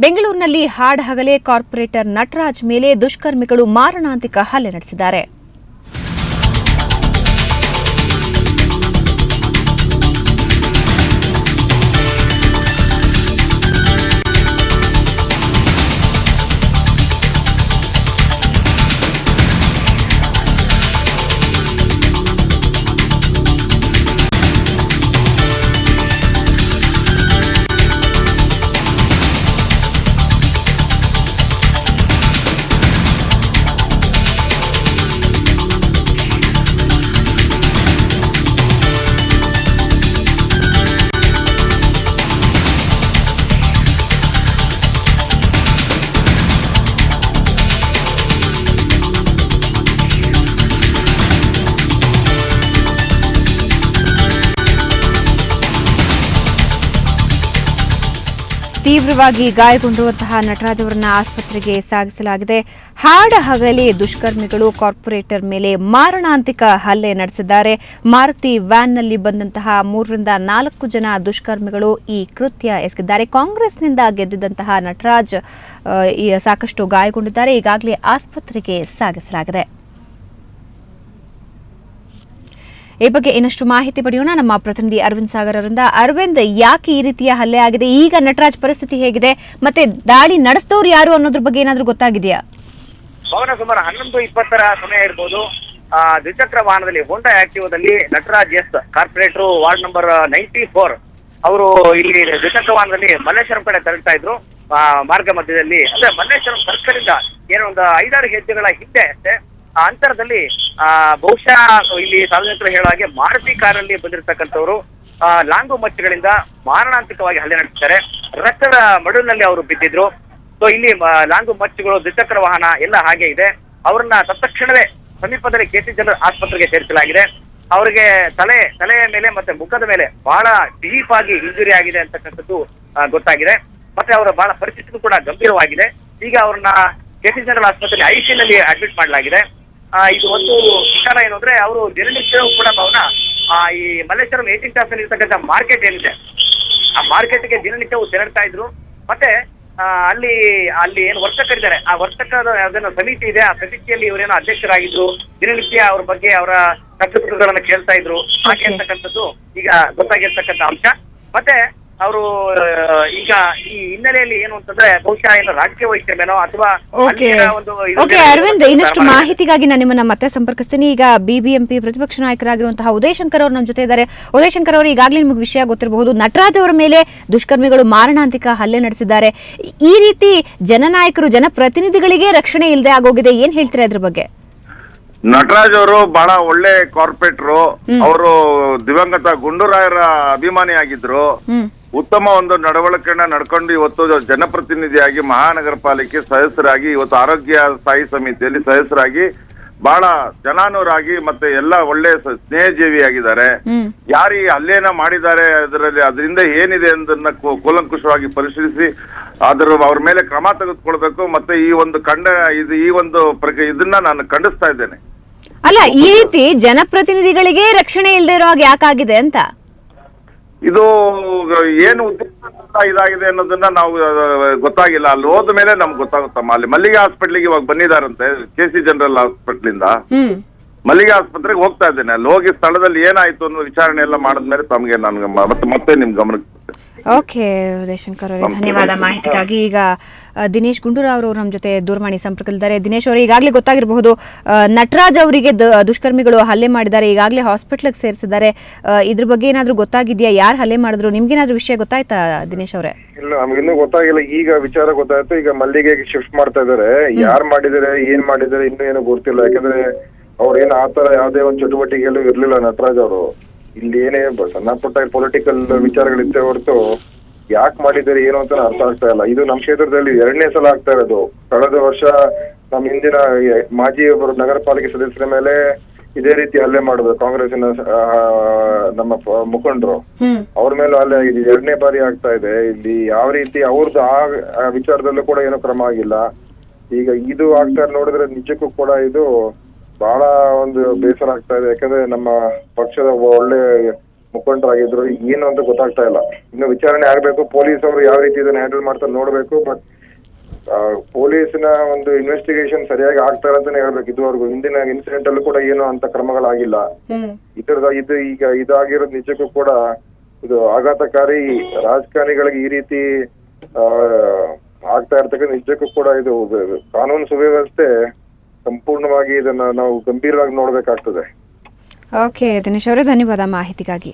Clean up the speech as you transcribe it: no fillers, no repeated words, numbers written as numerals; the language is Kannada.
ಬೆಂಗಳೂರಿನಲ್ಲಿ ಹಾಡಹಗಲೇ ಕಾರ್ಪೊರೇಟರ್ ನಟರಾಜ್ ಮೇಲೆ ದುಷ್ಕರ್ಮಿಗಳು ಮಾರಣಾಂತಿಕ ಹಲ್ಲೆ ನಡೆಸಿದ್ದಾರೆ. ತೀವ್ರವಾಗಿ ಗಾಯಗೊಂಡಿರುವಂತಹ ನಟರಾಜ್ ಅವರನ್ನ ಆಸ್ಪತ್ರೆಗೆ ಸಾಗಿಸಲಾಗಿದೆ. ಹಾಡಹಗಲೇ ದುಷ್ಕರ್ಮಿಗಳು ಕಾರ್ಪೊರೇಟರ್ ಮೇಲೆ ಮಾರಣಾಂತಿಕ ಹಲ್ಲೆ ನಡೆಸಿದ್ದಾರೆ. ಮಾರುತಿ ವ್ಯಾನ್ನಲ್ಲಿ ಬಂದಂತಹ 3-4 ಜನ ದುಷ್ಕರ್ಮಿಗಳು ಈ ಕೃತ್ಯ ಎಸಗಿದ್ದಾರೆ. ಕಾಂಗ್ರೆಸ್ನಿಂದ ಗೆದ್ದಿದ್ದಂತಹ ನಟರಾಜ್ ಸಾಕಷ್ಟು ಗಾಯಗೊಂಡಿದ್ದಾರೆ. ಈಗಾಗಲೇ ಆಸ್ಪತ್ರೆಗೆ ಸಾಗಿಸಲಾಗಿದೆ. ಈ ಬಗ್ಗೆ ಇನ್ನಷ್ಟು ಮಾಹಿತಿ ಪಡೆಯೋಣ ನಮ್ಮ ಪ್ರತಿನಿಧಿ ಅರವಿಂದ್ ಸಾಗರ್ ಅವರಿಂದ. ಅರವಿಂದ್, ಯಾಕೆ ಈ ರೀತಿಯ ಹಲ್ಲೆ ಆಗಿದೆ? ಈಗ ನಟರಾಜ್ ಪರಿಸ್ಥಿತಿ ಹೇಗಿದೆ? ಮತ್ತೆ ದಾಳಿ ನಡೆಸಿದವರು ಯಾರು ಅನ್ನೋದ್ರ ಬಗ್ಗೆ ಏನಾದ್ರೂ ಗೊತ್ತಾಗಿದೆಯಾ? ಸುಮಾರು 11:20 ಸಮಯ ಇರಬಹುದು. ದ್ವಿಚಕ್ರ ವಾಹನದಲ್ಲಿ ಹೋಂಡಾ ಆಕ್ಟಿವಾದಲ್ಲಿ Nataraj S corporator ward number 94 ಅವರು ಇಲ್ಲಿ ದ್ವಿಚಕ್ರ ವಾಹನದಲ್ಲಿ ಮಲ್ಲೇಶ್ವರಂ ಕಡೆ ತೆರಳ್ತಾ ಇದ್ರು. ಮಾರ್ಗ ಮಧ್ಯದಲ್ಲಿ ಅಂದ್ರೆ ಮಲ್ಲೇಶ್ವರಂ ಸರ್ಕಲ್ ಇಂದ ಏನೋ ಒಂದು 5-6 ಹೆಜ್ಜೆಗಳ ಹಿಂದೆ ಅಷ್ಟೇ ಅಂತರದಲ್ಲಿ ಬಹುಶಃ ಇಲ್ಲಿ ಸಾರ್ವಜನಿಕರು ಹೇಳೋ ಹಾಗೆ ಮಾರುತಿ ಕಾರಲ್ಲಿ ಬಂದಿರತಕ್ಕಂಥವ್ರು ಲಾಂಗು ಮಚ್ಚುಗಳಿಂದ ಮಾರಣಾಂತಿಕವಾಗಿ ಹಲ್ಲೆ ನಡೆಸಿದ್ದಾರೆ. ರಕ್ತದ ಮಡುವಿನಲ್ಲಿ ಅವರು ಬಿದ್ದಿದ್ರು. ಸೊ ಇಲ್ಲಿ ಲಾಂಗು ಮಚ್ಚುಗಳು, ದ್ವಿಚಕ್ರ ವಾಹನ ಎಲ್ಲ ಹಾಗೆ ಇದೆ. ಅವರನ್ನ ತತ್ಕ್ಷಣವೇ ಸಮೀಪದಲ್ಲಿ ಕೆಸಿ ಜನರಲ್ ಆಸ್ಪತ್ರೆಗೆ ಸೇರಿಸಲಾಗಿದೆ. ಅವರಿಗೆ ತಲೆಯ ಮೇಲೆ ಮತ್ತೆ ಮುಖದ ಮೇಲೆ ಬಹಳ ಡೀಪ್ ಆಗಿ ಇಂಜುರಿ ಆಗಿದೆ ಅಂತಕ್ಕಂಥದ್ದು ಗೊತ್ತಾಗಿದೆ. ಮತ್ತೆ ಅವರ ಬಹಳ ಪರಿಸ್ಥಿತಿ ಕೂಡ ಗಂಭೀರವಾಗಿದೆ. ಈಗ ಅವ್ರನ್ನ ಕೆಸಿ ಜನರಲ್ ಆಸ್ಪತ್ರೆ ಐಸಿಯುನಲ್ಲಿ ಅಡ್ಮಿಟ್ ಮಾಡಲಾಗಿದೆ. ಇದು ಒಂದು ವಿಚಾರ ಏನು ಅಂದ್ರೆ ಅವರು ದಿನನಿತ್ಯವೂ ಕೂಡ ಅವನ ಈ ಮಲ್ಲೇಶ್ವರಂ 18 ಕ್ಲಾಸ್ ಅಲ್ಲಿ ಇರ್ತಕ್ಕಂಥ ಮಾರ್ಕೆಟ್ ಏನಿದೆ ಆ ಮಾರ್ಕೆಟ್ಗೆ ದಿನನಿತ್ಯವೂ ತೆರಳ್ತಾ ಇದ್ರು. ಮತ್ತೆ ಅಲ್ಲಿ ಏನು ವರ್ತಕರಿದ್ದಾರೆ ಆ ವರ್ತಕರ ಅದನ್ನ ಸಮಿತಿ ಇದೆ. ಆ ಸಮಿತಿಯಲ್ಲಿ ಇವರೇನೋ ಅಧ್ಯಕ್ಷರಾಗಿದ್ರು. ದಿನನಿತ್ಯ ಅವ್ರ ಬಗ್ಗೆ ಅವರ ಕಷ್ಟಗಳನ್ನು ಕೇಳ್ತಾ ಇದ್ರು. ಹಾಗೆ ಅಂತಕ್ಕಂಥದ್ದು ಈಗ ಗೊತ್ತಾಗಿರ್ತಕ್ಕಂಥ ಅಂಶ. ಮತ್ತೆ ಅವರು ಈಗ ಈ ಹಿನ್ನೆಲೆಯಲ್ಲಿ ಏನು ಅಂತಂದ್ರೆ ಬಹುಶಃ ಏನು ರಾಜಕೀಯ ವೈಷಮ್ಯನೋ ಅಥವಾ ಅರವಿಂದ್, ಇನ್ನಷ್ಟು ಮಾಹಿತಿಗಾಗಿ ನಾನು ನಿಮ್ಮನ್ನ ಮತ್ತೆ ಸಂಪರ್ಕಿಸ್ತೀನಿ. ಈಗ ಬಿಬಿಎಂಪಿ ಪ್ರತಿಪಕ್ಷ ನಾಯಕರಾಗಿರುವಂತಹ ಉದಯ್ ಶಂಕರ್ ಅವರು ನಮ್ಮ ಜೊತೆ ಇದ್ದಾರೆ. ಉದಯ್ ಶಂಕರ್ ಅವರು, ಈಗಾಗಲೇ ನಿಮಗೆ ವಿಷಯ ಗೊತ್ತಿರಬಹುದು, ನಟರಾಜ್ ಅವರ ಮೇಲೆ ದುಷ್ಕರ್ಮಿಗಳು ಮಾರಣಾಂತಿಕ ಹಲ್ಲೆ ನಡೆಸಿದ್ದಾರೆ. ಈ ರೀತಿ ಜನನಾಯಕರು, ಜನಪ್ರತಿನಿಧಿಗಳಿಗೆ ರಕ್ಷಣೆ ಇಲ್ಲದೆ ಆಗೋಗಿದೆ. ಏನ್ ಹೇಳ್ತೀರಾ ಇದ್ರ ಬಗ್ಗೆ? ನಟರಾಜ್ ಅವರು ಬಹಳ ಒಳ್ಳೆ ಕಾರ್ಪೊರೇಟರು. ಅವರು ದಿವಂಗತ ಗುಂಡೂರಾಯರ ಅಭಿಮಾನಿ ಆಗಿದ್ರು. ಉತ್ತಮ ಒಂದು ನಡವಳಿಕೆಯನ್ನ ನಡ್ಕೊಂಡು ಇವತ್ತು ಜನಪ್ರತಿನಿಧಿಯಾಗಿ ಮಹಾನಗರ ಪಾಲಿಕೆ ಸದಸ್ಯರಾಗಿ, ಇವತ್ತು ಆರೋಗ್ಯ ಸ್ಥಾಯಿ ಸಮಿತಿಯಲ್ಲಿ ಸದಸ್ಯರಾಗಿ ಬಹಳ ಜನಾನುರಾಗಿ ಮತ್ತೆ ಎಲ್ಲ ಒಳ್ಳೆ ಸ್ನೇಹಜೀವಿಯಾಗಿದ್ದಾರೆ. ಯಾರು ಈ ಹಲ್ಲೆಯನ್ನ ಮಾಡಿದ್ದಾರೆ ಅದರಿಂದ ಏನಿದೆ ಅನ್ನೋದನ್ನ ಕೂಲಂಕುಷವಾಗಿ ಪರಿಶೀಲಿಸಿ ಅವ್ರ ಮೇಲೆ ಕ್ರಮ ತೆಗೆದುಕೊಳ್ಬೇಕು. ಮತ್ತೆ ಈ ಒಂದು ಇದನ್ನ ನಾನು ಖಂಡಿಸ್ತಾ ಇದ್ದೇನೆ. ಅಲ್ಲ, ಈ ರೀತಿ ಜನಪ್ರತಿನಿಧಿಗಳಿಗೆ ರಕ್ಷಣೆ ಇಲ್ಲದೆ ಇರೋ ಹಾಗೆ ಯಾಕಾಗಿದೆ ಅಂತ ಇದು ಏನು ಉದ್ದೇಶ ಇದಾಗಿದೆ ಅನ್ನೋದನ್ನ ನಾವು ಗೊತ್ತಾಗಿಲ್ಲ. ಅಲ್ಲಿ ಹೋದ ಮೇಲೆ ನಮ್ಗೆ ಗೊತ್ತಾಗುತ್ತಮ್ಮ. ಅಲ್ಲಿ ಮಲ್ಲಿಗೆ ಹಾಸ್ಪಿಟ್ಲಿಗೆ ಇವಾಗ ಬಂದಿದ್ದಾರಂತೆ, ಕೆಸಿ ಜನರಲ್ ಹಾಸ್ಪಿಟ್ಲಿಂದ ಮಲ್ಲಿಗೆ ಆಸ್ಪತ್ರೆಗೆ ಹೋಗ್ತಾ ಇದ್ದೇನೆ. ಅಲ್ಲಿ ಹೋಗಿ ಸ್ಥಳದಲ್ಲಿ ಏನಾಯ್ತು ಅನ್ನೋ ವಿಚಾರಣೆ ಎಲ್ಲ ಮಾಡಿದ್ಮೇಲೆ ತಮಗೆ ನಾನು ಮತ್ತೆ ನಿಮ್ ಗಮನಕ್ಕೆ. ಓಕೆ ಉದಯ್ ಶಂಕರ್ ಅವರೇ, ಧನ್ಯವಾದ ಮಾಹಿತಿಗಾಗಿ. ಈಗ ದಿನೇಶ್ ಗುಂಡೂರಾವ್ ಅವರು ನಮ್ಮ ಜೊತೆ ದೂರವಾಣಿ ಸಂಪರ್ಕದಲ್ಲಿದ್ದಾರೆ. ದಿನೇಶ್ ಅವರು, ಈಗಾಗಲೇ ಗೊತ್ತಾಗಿರಬಹುದು, ನಟರಾಜ್ ಅವರಿಗೆ ದುಷ್ಕರ್ಮಿಗಳು ಹಲ್ಲೆ ಮಾಡಿದ್ದಾರೆ. ಈಗಾಗಲೇ ಹಾಸ್ಪಿಟ್ಲಿಗೆ ಸೇರಿಸಿದ್ದಾರೆ. ಇದ್ರ ಬಗ್ಗೆ ಏನಾದ್ರು ಗೊತ್ತಾಗಿದ್ಯಾ? ಯಾರು ಹಲ್ಲೆ ಮಾಡಿದ್ರು? ನಿಮ್ಗೇನಾದ್ರೂ ವಿಷಯ ಗೊತ್ತಾಯ್ತಾ ದಿನೇಶ್ ಅವರೇ? ಇಲ್ಲ, ನಮ್ಗಿನ್ನೂ ಗೊತ್ತಾಗಿಲ್ಲ. ಈಗ ವಿಚಾರ ಗೊತ್ತಾಯ್ತು. ಈಗ ಮಲ್ಲಿಗೆಗೆ ಶಿಫ್ಟ್ ಮಾಡ್ತಾ ಇದಾರೆ. ಯಾರು ಮಾಡಿದಾರೆ, ಏನ್ ಮಾಡಿದಾರೆ ಇನ್ನೂ ಏನು ಗೊತ್ತಿಲ್ಲ. ಯಾಕಂದ್ರೆ ಅವ್ರೇನು ಆತರ ಯಾವ್ದೇ ಒಂದು ಚಟುವಟಿಕೆಯಲ್ಲೂ ಇರ್ಲಿಲ್ಲ ನಟರಾಜ್ ಅವರು. ಇಲ್ಲಿ ಏನೇ ಸಣ್ಣ ಪುಟ್ಟ ಪೊಲಿಟಿಕಲ್ ವಿಚಾರಗಳಿದ್ದೇ ಹೊರತು ಯಾಕೆ ಮಾಡಿದ್ದಾರೆ ಏನು ಅಂತ ಅರ್ಥ ಆಗ್ತಾ ಇಲ್ಲ. ಇದು ನಮ್ಮ ಕ್ಷೇತ್ರದಲ್ಲಿ 2ನೇ ಸಲ ಆಗ್ತಾ ಇರೋದು. ಕಳೆದ ವರ್ಷ ನಮ್ಮ ಹಿಂದಿನ ಮಾಜಿ ಒಬ್ಬರು ನಗರ ಪಾಲಿಕೆ ಸದಸ್ಯರ ಮೇಲೆ ಇದೇ ರೀತಿ ಹಲ್ಲೆ ಮಾಡಿದ್ರು. ಕಾಂಗ್ರೆಸ್ಸಿನ ನಮ್ಮ ಮುಖಂಡರು, ಅವ್ರ ಮೇಲೂ ಹಲ್ಲೆ ಆಗಿದೆ. 2ನೇ ಬಾರಿ ಆಗ್ತಾ ಇದೆ. ಇಲ್ಲಿ ಯಾವ ರೀತಿ ಅವ್ರದ್ದು ಆ ವಿಚಾರದಲ್ಲೂ ಕೂಡ ಏನೋ ಕ್ರಮ ಆಗಿಲ್ಲ. ಈಗ ಇದು ಆಗ್ತಾ ನೋಡಿದ್ರೆ ನಿಜಕ್ಕೂ ಕೂಡ ಇದು ಬಹಳ ಒಂದು ಬೇಸರ ಆಗ್ತಾ ಇದೆ. ಯಾಕಂದ್ರೆ ನಮ್ಮ ಪಕ್ಷದ ಒಳ್ಳೆ ಮುಖಂಡರಾಗಿದ್ರು, ಏನು ಅಂತ ಗೊತ್ತಾಗ್ತಾ ಇಲ್ಲ. ಇನ್ನು ವಿಚಾರಣೆ ಆಗ್ಬೇಕು, ಪೊಲೀಸ್ ಅವರು ಯಾವ ರೀತಿ ಇದನ್ನ ಹ್ಯಾಂಡಲ್ ಮಾಡ್ತಾರೆ ನೋಡ್ಬೇಕು. ಬಟ್ ಪೊಲೀಸಿನ ಒಂದು ಇನ್ವೆಸ್ಟಿಗೇಷನ್ ಸರಿಯಾಗಿ ಆಗ್ತಾರೆ ಅಂತಾನೆ ಹೇಳ್ಬೇಕು. ಇದುವರೆಗೂ ಹಿಂದಿನ ಇನ್ಸಿಡೆಂಟ್ ಅಲ್ಲೂ ಕೂಡ ಏನೋ ಅಂತ ಕ್ರಮಗಳಾಗಿಲ್ಲ. ಇದು ಈಗ ಇದಾಗಿರೋದು ನಿಜಕ್ಕೂ ಕೂಡ ಇದು ಆಘಾತಕಾರಿ. ರಾಜಕಾರಣಿಗಳಿಗೆ ಈ ರೀತಿ ಆಗ್ತಾ ಇರ್ತಕ್ಕಂಥ ನಿಜಕ್ಕೂ ಕೂಡ ಇದು ಕಾನೂನು ಸುವ್ಯವಸ್ಥೆ ಸಂಪೂರ್ಣವಾಗಿ ಇದನ್ನ ನಾವು ಗಂಭೀರವಾಗಿ ನೋಡ್ಬೇಕಾಗ್ತದೆ. ಓಕೆ ದಿನೇಶ್ ಅವರೇ, ಧನ್ಯವಾದ ಮಾಹಿತಿಗಾಗಿ.